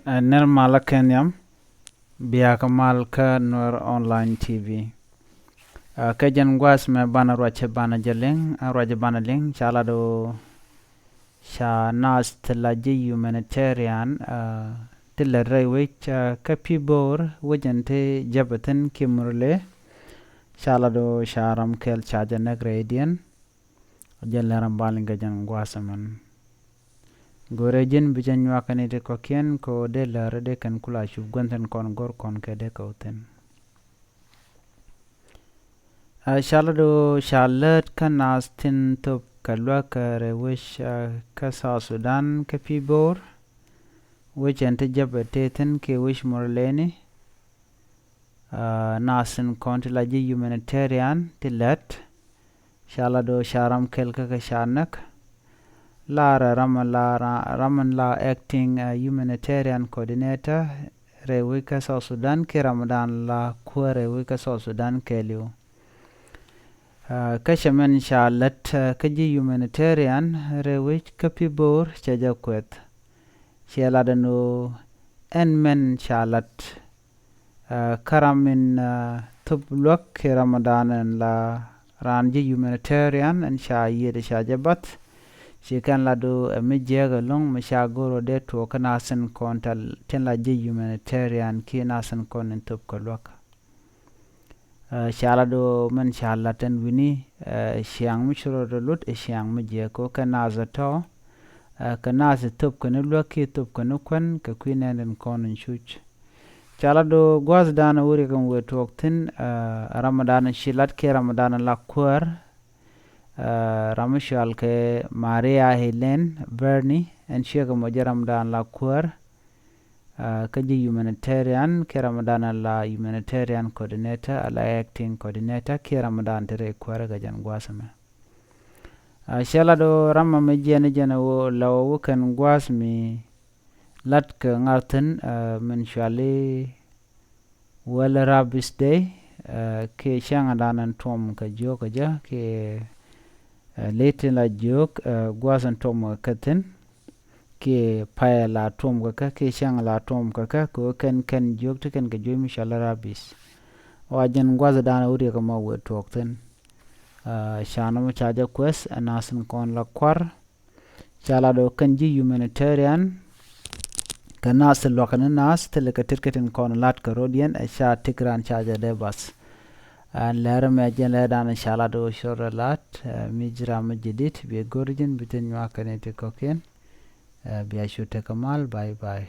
Nirmala Kenyam Biakamal ka Nur Online TV. Kajan gwas me bana roche bana jaling roje bana ling chala do sha nas tilaji humanitarian tilla rewich kapibor wajante jabatin kimurle chala do sharam kel chaja nagradian jalaram balinga jan gwasaman gorejin bijan wakane de kokien ko de la rede kan kula shu gonten kon gor kon kede koten shalado shalet kan astin top kalwa kare wish ka sa Sudan ka pibor which ente jabeteten ke wish morleni nasin kontilaji humanitarian tilat shalado sharam kelka ka shanak Lara Raman La acting humanitarian coordinator Rewika South Sudan ke Ramadan La Kuwa Rewika South Sudan ke liu Kashaman Shalat kaji humanitarian Rewik kapibor chaja kwet Shaladano enmen Shalat Karamin tublok ke Ramadan La Ranji humanitarian and Shayid Shajabat She can la do a midjag long mashagoro de to kanasan kontal ten la humanitarian ki nasan kon in top kolwaka. Shalado man shalatan wini shiang mishro lut shiang mijako kanazato kanas top kanulwaki top kanukwan ka queen and kon in shuch. Shalado gwas dana uri kan we talk tin Ramadan shilat ke Ramadan la kwar Ramishal ke Maria Helen Bernie and Sheikh Ramadan la Kur kaji humanitarian ke Ramadan la humanitarian coordinator la acting coordinator ke Ramadan tere Kur gajan gwasame shala do ramma me jena wo lawo kan gwasmi lat ke ngarten men shali wala rabis day ke shanga danan tom ka joka ja ke Late la jok gwasan tom katen ke paya la tom kaka ke shang la tom kaka ko kan jok te kan ga jomi shala rabis wajen gwaza dana uri ka ma we tokten shana ma chaja quest anasin kon la kwar chala do kan ji humanitarian kanas lokana nas teleka tirketin kon lat ka rodian sha tikran chaja de bas Lera mejen ledan inshallah do shoralat mijra majidit be gorjin bitin wakane te koken be ashute kamal bye bye